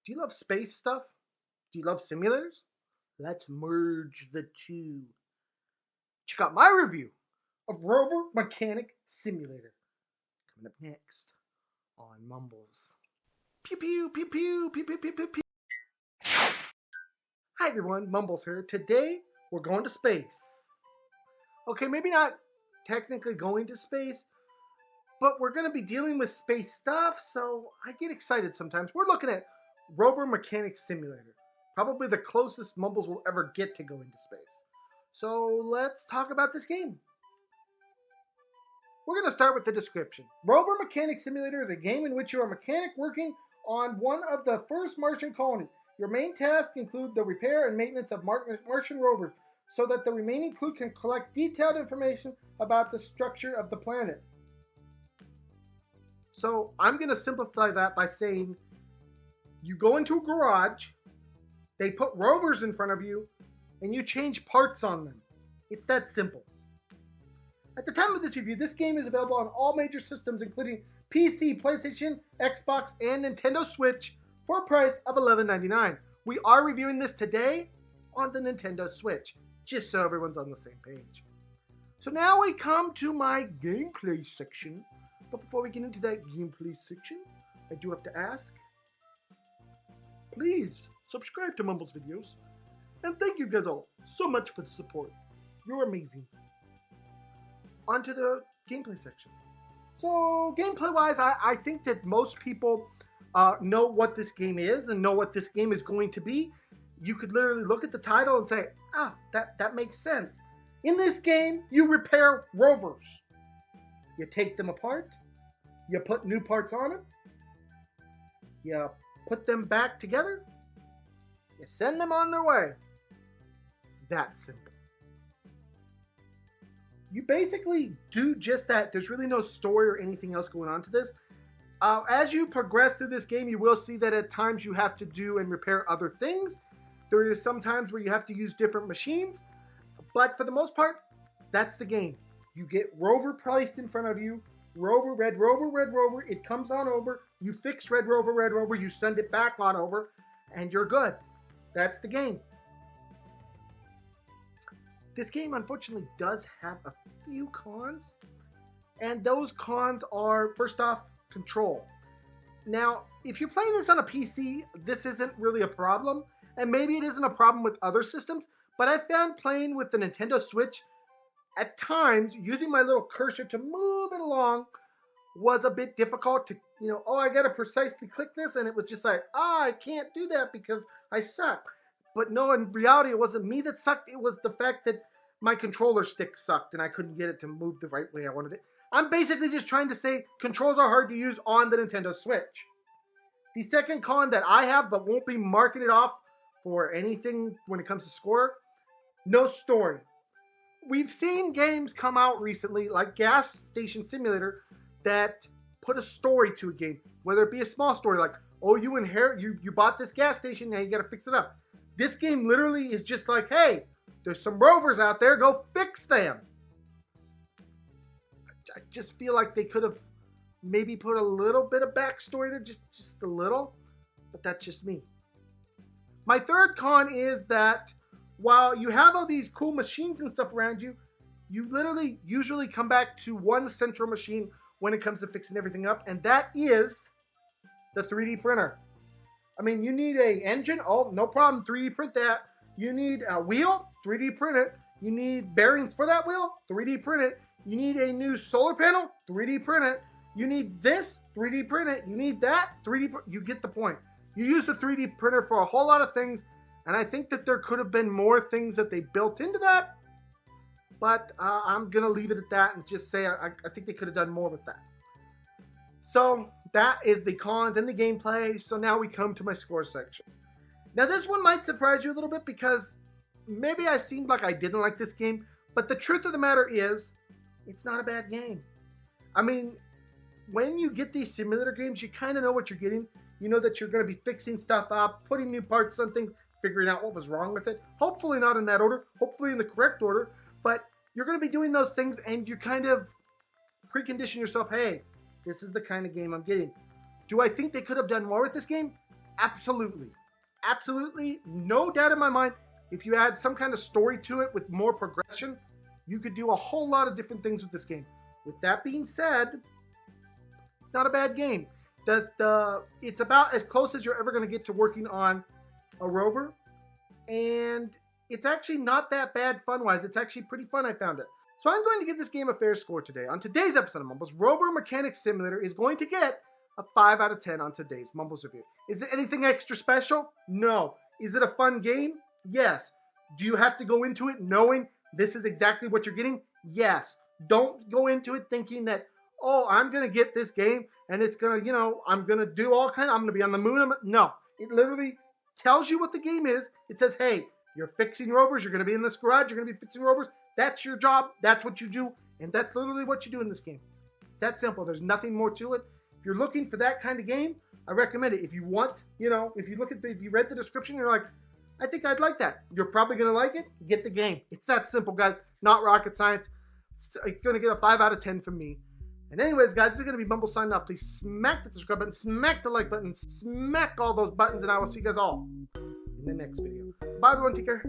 Do you love space stuff? Do you love simulators? Let's merge the two. Check out my review of Rover Mechanic Simulator. Coming up next on Mumbles. Pew pew pew pew pew pew pew pew pew. Hi everyone, Mumbles here. Today we're going to space. Okay, maybe not technically going to space, but we're going to be dealing with space stuff, so I get excited sometimes. We're looking at Rover Mechanic Simulator. Probably the closest Mumbles will ever get to going to space. So let's talk about this game. We're going to start with the description. Rover Mechanic Simulator is a game in which you are a mechanic working on one of the first Martian colonies. Your main tasks include the repair and maintenance of Martian rovers, so that the remaining crew can collect detailed information about the structure of the planet. So I'm going to simplify that by saying you go into a garage, they put rovers in front of you, and you change parts on them. It's that simple. At the time of this review, this game is available on all major systems, including PC, PlayStation, Xbox, and Nintendo Switch for a price of $11.99. We are reviewing this today on the Nintendo Switch, just so everyone's on the same page. So now we come to my gameplay section. But before we get into that gameplay section, I do have to ask, please subscribe to MumblesVideos. And thank you guys all so much for the support. You're amazing. On to the gameplay section. So gameplay-wise, I think that most people know what this game is and know what this game is going to be. You could literally look at the title and say, that makes sense. In this game, you repair rovers. You take them apart. You put new parts on them. You put them back together. You send them on their way. That simple. You basically do just that. There's really no story or anything else going on to this. As you progress through this game, you will see that at times you have to do and repair other things. There is some times where you have to use different machines. But for the most part, that's the game. You get Rover placed in front of you. Rover, red Rover, red Rover. It comes on over. You fix red Rover. You send it back on over. And you're good. That's the game. This game, unfortunately, does have a few cons. And those cons are, first off, control. Now, if you're playing this on a PC, this isn't really a problem. And maybe it isn't a problem with other systems. But I found playing with the Nintendo Switch, at times, using my little cursor to move it along was a bit difficult to, I got to precisely click this. And it was just like, I can't do that because I suck. But no, in reality, it wasn't me that sucked. It was the fact that my controller stick sucked and I couldn't get it to move the right way I wanted it. I'm basically just trying to say controls are hard to use on the Nintendo Switch. The second con that I have, but won't be marking it off for anything when it comes to score, no story. We've seen games come out recently, like Gas Station Simulator, that put a story to a game. Whether it be a small story, like, oh, you bought this gas station, now you got to fix it up. This game literally is just like, hey, there's some rovers out there, go fix them. I just feel like they could have maybe put a little bit of backstory there, just a little, but that's just me. My third con is that while you have all these cool machines and stuff around you, you literally usually come back to one central machine when it comes to fixing everything up, and that is the 3D printer. I mean, you need an engine, oh, no problem, 3D print that. You need a wheel, 3D print it. You need bearings for that wheel, 3D print it. You need a new solar panel, 3D print it. You need this, 3D print it. You need that, 3D print. You get the point. You use the 3D printer for a whole lot of things, and I think that there could have been more things that they built into that, but I'm going to leave it at that and just say I think they could have done more with that. So that is the cons and the gameplay. So now we come to my score section. Now this one might surprise you a little bit because maybe I seemed like I didn't like this game, but the truth of the matter is it's not a bad game. I mean, when you get these simulator games, you kind of know what you're getting. You know that you're going to be fixing stuff up, putting new parts on things, figuring out what was wrong with it. Hopefully not in that order, hopefully in the correct order, but you're going to be doing those things and you kind of precondition yourself, hey, this is the kind of game I'm getting. Do I think they could have done more with this game? Absolutely. Absolutely. No doubt in my mind. If you add some kind of story to it with more progression, you could do a whole lot of different things with this game. With that being said, it's not a bad game. It's about as close as you're ever going to get to working on a Rover. And it's actually not that bad fun-wise. It's actually pretty fun, I found it. So I'm going to give this game a fair score today. On today's episode of Mumbles, Rover Mechanic Simulator is going to get a 5 out of 10 on today's Mumbles review. Is it anything extra special? No. Is it a fun game? Yes. Do you have to go into it knowing this is exactly what you're getting? Yes. Don't go into it thinking that, oh, I'm going to get this game and it's going to, I'm going to do all kinds, I'm going to be on the moon. No. It literally tells you what the game is. It says, hey, you're fixing Rovers. You're going to be in this garage. You're going to be fixing Rovers. That's your job. That's what you do. And that's literally what you do in this game. It's that simple. There's nothing more to it. If you're looking for that kind of game, I recommend it. If you want, if you read the description, you're like, I think I'd like that. You're probably going to like it. Get the game. It's that simple, guys. Not rocket science. It's going to get a 5 out of 10 from me. And anyways, guys, this is going to be Mumble signing off. Please smack the subscribe button, smack the like button, smack all those buttons, and I will see you guys all in the next video. Bye, everyone. Take care.